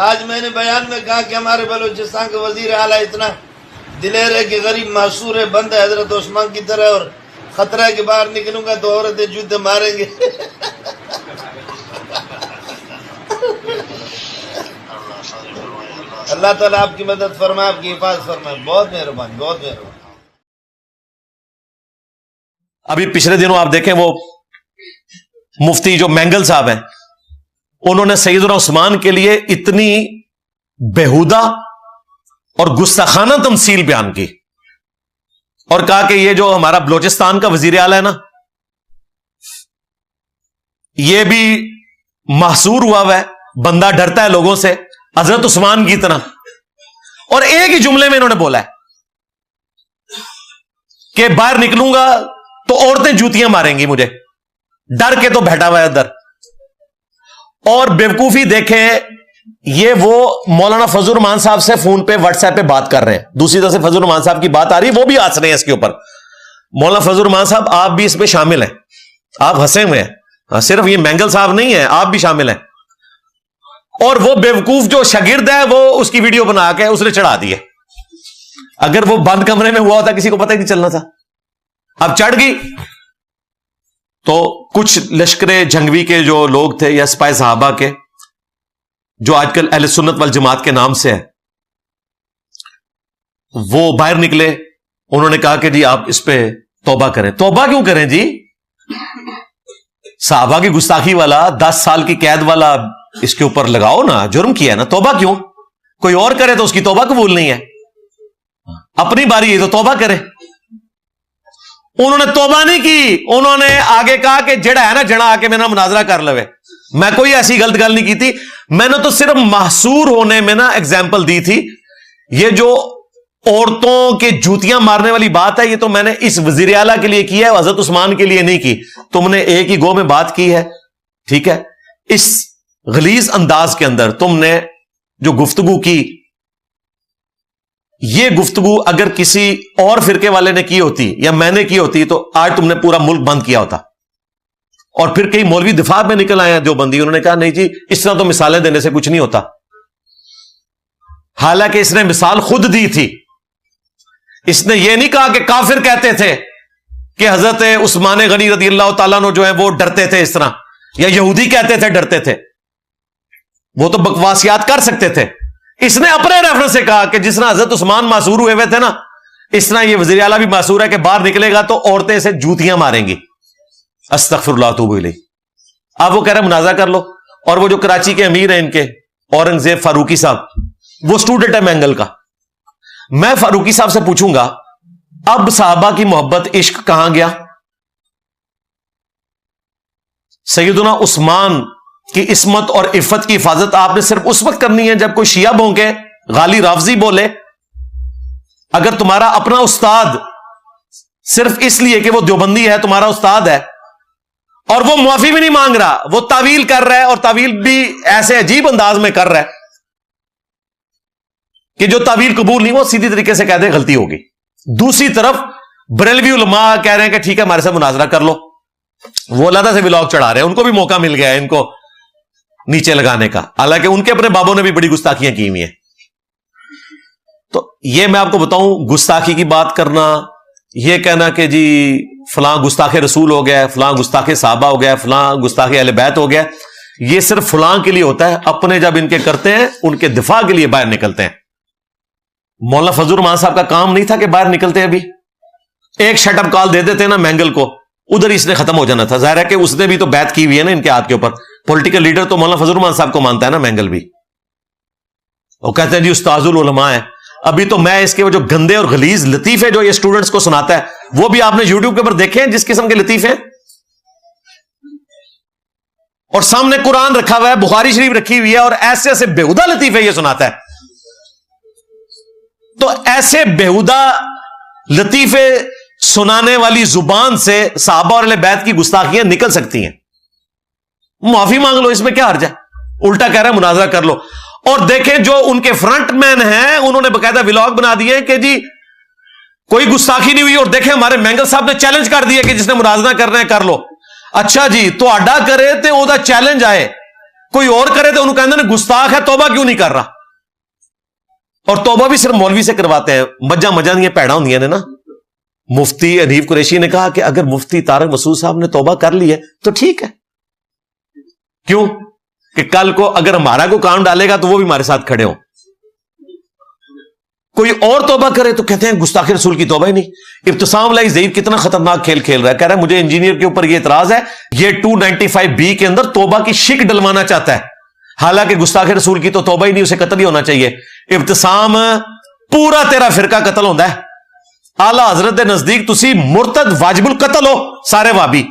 آج میں نے بیان میں کہا کہ ہمارے بلوچستان کے وزیر اعلیٰ اتنا دلیر ہے کہ غریب معصور ہے، بند ہے حضرت عثمان کی طرح، اور خطرہ ہے کہ باہر نکلوں گا تو عورتیں جوتے ماریں گے. اللہ تعالیٰ آپ کی مدد فرمائے، آپ کی حفاظت فرمائے. بہت مہربانی، بہت مہربانی. ابھی پچھلے دنوں آپ دیکھیں وہ مفتی جو مینگل صاحب ہیں، انہوں نے سیدنا عثمان کے لیے اتنی بےہودہ اور گستاخانہ تمثیل بیان کی اور کہا کہ یہ جو ہمارا بلوچستان کا وزیر اعلیٰ ہے نا، یہ بھی محصور ہوا ہے، بندہ ڈرتا ہے لوگوں سے حضرت عثمان کی طرح. اور ایک ہی جملے میں انہوں نے بولا ہے کہ باہر نکلوں گا تو عورتیں جوتیاں ماریں گی مجھے، ڈر کے تو بیٹھا ہوا ہے ادھر. اور بیوقوفی دیکھیں، یہ وہ مولانا فضل الرحمان صاحب سے فون پہ واٹس ایپ پہ بات کر رہے ہیں، دوسری طرف سے فضل الرحمان صاحب کی بات آ رہی ہے، وہ بھی ہنس رہے ہیں اس کے اوپر. مولانا فضل الرحمان صاحب آپ بھی اس پہ شامل ہیں، آپ ہنسے ہوئے ہیں، صرف یہ مینگل صاحب نہیں ہیں، آپ بھی شامل ہیں. اور وہ بیوقوف جو شاگرد ہے وہ اس کی ویڈیو بنا کے اس نے چڑھا دی ہے. اگر وہ بند کمرے میں ہوا ہوتا کسی کو پتہ ہی نہیں چلنا تھا. اب چڑھ گئی تو کچھ لشکر جنگوی کے جو لوگ تھے یا سپاہی صحابہ کے، جو آج کل اہل سنت والجماعت کے نام سے ہے، وہ باہر نکلے. انہوں نے کہا کہ جی آپ اس پہ توبہ کریں. توبہ کیوں کریں جی؟ صحابہ کی گستاخی والا 10 سال کی قید والا اس کے اوپر لگاؤ نا، جرم کیا ہے نا، توبہ کیوں؟ کوئی اور کرے تو اس کی توبہ قبول نہیں ہے، اپنی باری ہے تو توبہ کرے. انہوں نے توبہ نہیں کی، انہوں نے آگے کہا کہ جڑا ہے نا جڑا آ کے میرا مناظرہ کر لوے. میں کوئی ایسی غلط گل نہیں کی تھی، میں نے تو صرف محصور ہونے میں نا ایگزامپل دی تھی. یہ جو عورتوں کے جوتیاں مارنے والی بات ہے، یہ تو میں نے اس وزیر اعلیٰ کے لیے کی ہے، حضرت عثمان کے لیے نہیں کی. تم نے ایک ہی گو میں بات کی ہے، ٹھیک ہے. اس غلیظ انداز کے اندر تم نے جو گفتگو کی، یہ گفتگو اگر کسی اور فرقے والے نے کی ہوتی یا میں نے کی ہوتی تو آج تم نے پورا ملک بند کیا ہوتا. اور پھر کئی مولوی دفاع میں نکل آئے ہیں دیوبندی، انہوں نے کہا نہیں جی اس طرح تو مثالیں دینے سے کچھ نہیں ہوتا. حالانکہ اس نے مثال خود دی تھی. اس نے یہ نہیں کہا کہ کافر کہتے تھے کہ حضرت عثمان غنی رضی اللہ تعالیٰ عنہ جو ہے وہ ڈرتے تھے اس طرح، یا یہودی کہتے تھے ڈرتے تھے. وہ تو بکواسیات کر سکتے تھے. اس نے اپنے ریفرنس سے کہا کہ جس طرح حضرت عثمان معصور ہوئے تھے نا، اس طرح یہ وزیر اعلیٰ بھی معصور ہے کہ باہر نکلے گا تو عورتیں اسے جوتیاں ماریں گی. استغفر اللہ توب الیہ. اب وہ کہہ رہے ہیں مناظرہ کر لو. اور وہ جو کراچی کے امیر ہیں ان کے، اورنگزیب فاروقی صاحب، وہ اسٹوڈنٹ ہے مینگل کا. میں فاروقی صاحب سے پوچھوں گا اب صحابہ کی محبت عشق کہاں گیا؟ سیدنا عثمان کی عصمت اور عفت کی حفاظت آپ نے صرف اس وقت کرنی ہے جب کوئی شیعہ بھونکے، غالی رافضی بولے. اگر تمہارا اپنا استاد صرف اس لیے کہ وہ دیوبندی ہے، تمہارا استاد ہے، اور وہ معافی بھی نہیں مانگ رہا، وہ تعویل کر رہا ہے، اور تعویل بھی ایسے عجیب انداز میں کر رہا ہے کہ جو تعویل قبول نہیں، وہ سیدھی طریقے سے کہہ دے غلطی ہوگی. دوسری طرف بریلوی علماء کہہ رہے ہیں کہ ٹھیک ہے ہمارے سے مناظرہ کر لو. وہ علیحدہ سے ولاگ چڑھا رہے ہیں، ان کو بھی موقع مل گیا ہے ان کو نیچے لگانے کا، حالانکہ ان کے اپنے بابوں نے بھی بڑی گستاخیاں کی ہوئی ہیں. تو یہ میں آپ کو بتاؤں، گستاخی کی بات کرنا، یہ کہنا کہ جی فلاں گستاخ رسول ہو گیا، فلاں گستاخ صحابہ ہو گیا، فلاں گستاخ اہل بیت ہو گیا، یہ صرف فلاں کے لیے ہوتا ہے. اپنے جب ان کے کرتے ہیں، ان کے دفاع کے لیے باہر نکلتے ہیں. مولانا فضل الرحمان صاحب کا کام نہیں تھا کہ باہر نکلتے ابھی ایک شٹ اپ کال دے دیتے نا مینگل کو، ادھر ہی اس نے ختم ہو جانا تھا. ظاہر ہے کہ اس نے بھی تو بیعت کی ہوئی ہے نا ان کے ہاتھ کے اوپر. پولیٹیکل لیڈر تو مولانا فضل الرحمان صاحب کو مانتا ہے نا مینگل بھی. وہ کہتے ہیں جی استاذ العلماء ہے. ابھی تو میں اس کے وہ جو گندے اور غلیظ لطیفے جو یہ اسٹوڈنٹس کو سناتا ہے، وہ بھی آپ نے یوٹیوب کے اوپر دیکھے ہیں جس قسم کے لطیفے. اور سامنے قرآن رکھا ہوا ہے، بخاری شریف رکھی ہوئی ہے، اور ایسے ایسے بےہودہ لطیفے یہ سناتا ہے. تو ایسے بےہودہ لطیفے سنانے والی زبان سے صحابہ اور اہل بیت کی گستاخیاں نکل سکتی ہیں. معافی مانگ لو، اس میں کیا حرج ہے؟ الٹا کہہ رہا ہے مناظرہ کر لو. اور دیکھیں جو ان کے فرنٹ مین ہیں، انہوں نے باقاعدہ ولاگ بنا دیے کہ جی کوئی گستاخی نہیں ہوئی، اور دیکھیں ہمارے مینگل صاحب نے چیلنج کر دیا کہ جس نے مناظرہ کرنا ہے کر لو. اچھا جی تو اڈا کرے تے او دا چیلنج آئے کوئی اور کرے تو انہوں کہتے ہیں گستاخ ہے, توبہ کیوں نہیں کر رہا. اور توبہ بھی صرف مولوی سے کرواتے ہیں, مجھا دیا پیڑا ہوں نے نا. مفتی حنیف قریشی نے کہا کہ اگر مفتی طارق مسعود صاحب نے توبہ کر لی ہے تو ٹھیک ہے, کیوں کہ کل کو اگر ہمارا کوئی کام ڈالے گا تو وہ بھی ہمارے ساتھ کھڑے ہوں. کوئی اور توبہ کرے تو کہتے ہیں گستاخ رسول کی توبہ ہی نہیں. ابتسام لائی ضعیف کتنا خطرناک کھیل کھیل رہا ہے, کہہ رہا ہے مجھے انجینئر کے اوپر یہ اعتراض ہے, یہ 295B کے اندر توبہ کی شک ڈلوانا چاہتا ہے, حالانکہ گستاخ رسول کی تو توبہ ہی نہیں, اسے قتل ہی ہونا چاہیے. ابتسام پورا تیرا فرقہ قتل ہوتا ہے. اعلیٰ حضرت دے نزدیک تسی مرتد واجب القتل ہو سارے وابی,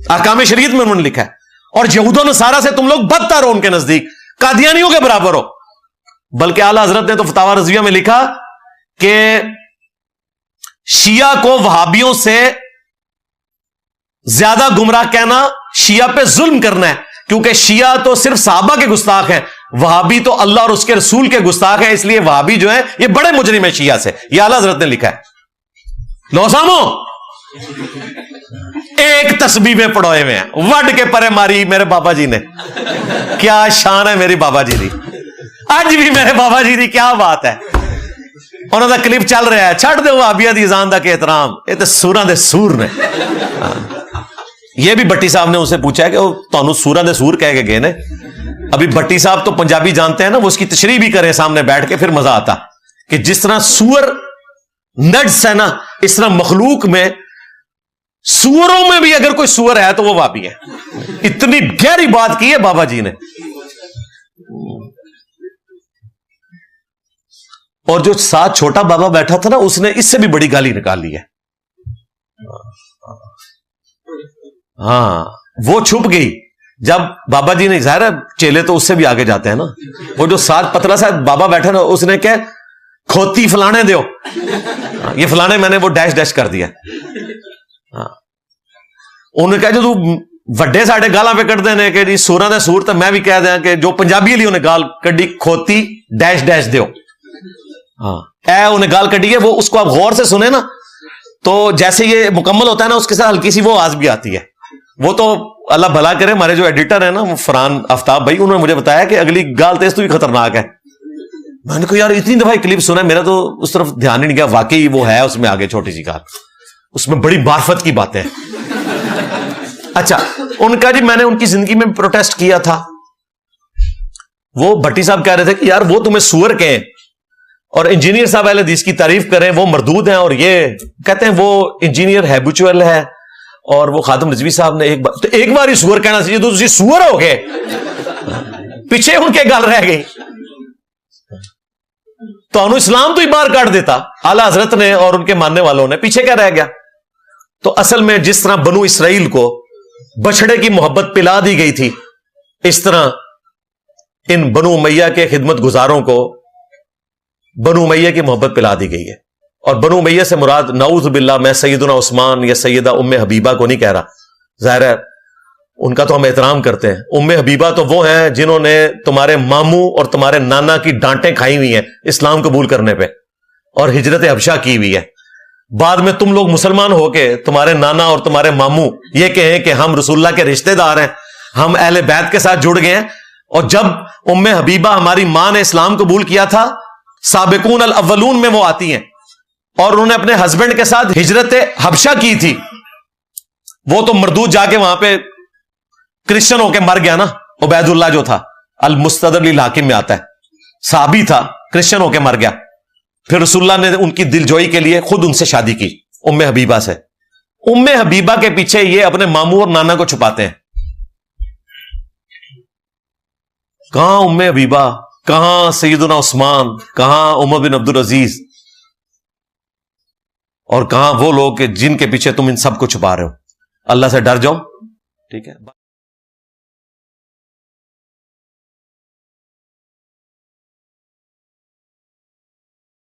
احکام شریعت میں انہوں نے لکھا ہے. اور یہود و نصارہ سے تم لوگ بدتر ہو ان کے نزدیک, قادیانیوں کے برابر ہو. بلکہ اعلیٰ حضرت نے تو فتاوی رضویہ میں لکھا کہ شیعہ کو وہابیوں سے زیادہ گمراہ کہنا شیعہ پہ ظلم کرنا ہے, کیونکہ شیعہ تو صرف صحابہ کے گستاخ ہیں, وہابی تو اللہ اور اس کے رسول کے گستاخ ہیں, اس لیے وہابی جو ہیں یہ بڑے مجرم ہیں شیعہ سے. یہ اعلیٰ حضرت نے لکھا ہے. لو سامو ایک تسبیح میں پڑھوئے ہوئے ہیں, وڈ کے پرے ماری میرے بابا جی نے. کیا شان ہے میری بابا جی دی, اج بھی میرے بابا جی دی کیا بات ہے. انہوں کا کلپ چل رہا ہے, چھڑ دے وہابیہ دی اذان دا کہ احترام, یہ تو سوراں دے سور نے. یہ بھی بٹی صاحب نے اسے پوچھا ہے کہ وہ تانوں سوراں دے سور کہہ کے گئے نے. ابھی بٹی صاحب تو پنجابی جانتے ہیں نا, وہ اس کی تشریح بھی کریں سامنے بیٹھ کے, پھر مزہ آتا کہ جس طرح سور نڈس ہے نا, اس طرح مخلوق میں سوروں میں بھی اگر کوئی سور ہے تو وہ وہابی ہے. اتنی گہری بات کی ہے بابا جی نے. اور جو ساتھ چھوٹا بابا بیٹھا تھا نا, اس نے اس سے بھی بڑی گالی نکال لی ہے. ہاں وہ چھپ گئی جب بابا جی نے, ظاہر ہے چیلے تو اس سے بھی آگے جاتے ہیں نا. وہ جو ساتھ پتلا سا بابا بیٹھا نا, اس نے کیا کھوتی فلانے دیو, یہ فلانے میں نے وہ ڈیش ڈیش کر دیا. انہوں نے کہا جو وڈے ساڑھے گالاں پہ کٹ دینے کہ جی سوراں دے سور, تو میں بھی کہہ دیا کہ جو پنجابی لیے انہیں گال کڈی کھوتی ڈیش ڈیش دیو. ہاں اے انہیں گال کڈی ہے, وہ اس کو آپ غور سے سنیں نا تو جیسے یہ مکمل ہوتا ہے نا, اس کے ساتھ ہلکی سی وہ آواز بھی آتی ہے. وہ تو اللہ بھلا کرے, ہمارے جو ایڈیٹر ہیں نا فرحان آفتاب بھائی, انہوں نے مجھے بتایا کہ اگلی گال تیز تو بھی خطرناک ہے. میں نے کہا یار اتنی دفعہ کلپ سنا, میرا تو اس طرف دھیان ہی نہیں گیا. واقعی وہ ہے اس میں آگے چھوٹی سی گال, اس میں بڑی معرفت کی باتیں. اچھا ان کا جی میں نے ان کی زندگی میں پروٹیسٹ کیا تھا. وہ بھٹی صاحب کہہ رہے تھے کہ یار وہ تمہیں سور کہیں, اور انجینئر صاحب اہل حدیث کی تعریف کریں وہ مردود ہیں, اور یہ کہتے ہیں وہ انجینئر ہیبچول ہے, اور وہ خادم رضوی صاحب نے ایک بار ہی سور کہنا چاہیے, تو تسی سور ہو گئے. پیچھے ان کے گل رہ گئی, تو انہوں اسلام تو ہی باہر کاٹ دیتا اعلیٰ حضرت نے اور ان کے ماننے والوں نے, پیچھے کیا رہ گیا. تو اصل میں جس طرح بنو اسرائیل کو بچڑے کی محبت پلا دی گئی تھی, اس طرح ان بنو امیہ کے خدمت گزاروں کو بنو امیہ کی محبت پلا دی گئی ہے. اور بنو امیہ سے مراد نعوذ باللہ میں سیدنا عثمان یا سیدہ ام حبیبہ کو نہیں کہہ رہا, ظاہر ہے ان کا تو ہم احترام کرتے ہیں. ام حبیبہ تو وہ ہیں جنہوں نے تمہارے ماموں اور تمہارے نانا کی ڈانٹیں کھائی ہوئی ہیں اسلام قبول کرنے پہ, اور ہجرت حبشہ کی ہوئی ہے. بعد میں تم لوگ مسلمان ہو کے تمہارے نانا اور تمہارے ماموں یہ کہیں کہ ہم رسول اللہ کے رشتہ دار ہیں, ہم اہل بیت کے ساتھ جڑ گئے ہیں. اور جب ام حبیبہ ہماری ماں نے اسلام قبول کیا تھا, سابقون الاولون میں وہ آتی ہیں, اور انہوں نے اپنے ہسبینڈ کے ساتھ ہجرت حبشہ کی تھی. وہ تو مردود جا کے وہاں پہ کرسچن ہو کے مر گیا نا. عبید اللہ جو تھا المستدرک للحاکم میں آتا ہے, صحابی تھا, کرسچن ہو کے مر گیا. پھر رسول اللہ نے ان کی دل جوئی کے لیے خود ان سے شادی کی ام حبیبہ سے. ام حبیبہ کے پیچھے یہ اپنے ماموں اور نانا کو چھپاتے ہیں. کہاں ام حبیبہ, کہاں سیدنا عثمان, کہاں عمر بن عبد العزیز, اور کہاں وہ لوگ جن کے پیچھے تم ان سب کو چھپا رہے ہو. اللہ سے ڈر جاؤ, ٹھیک ہے.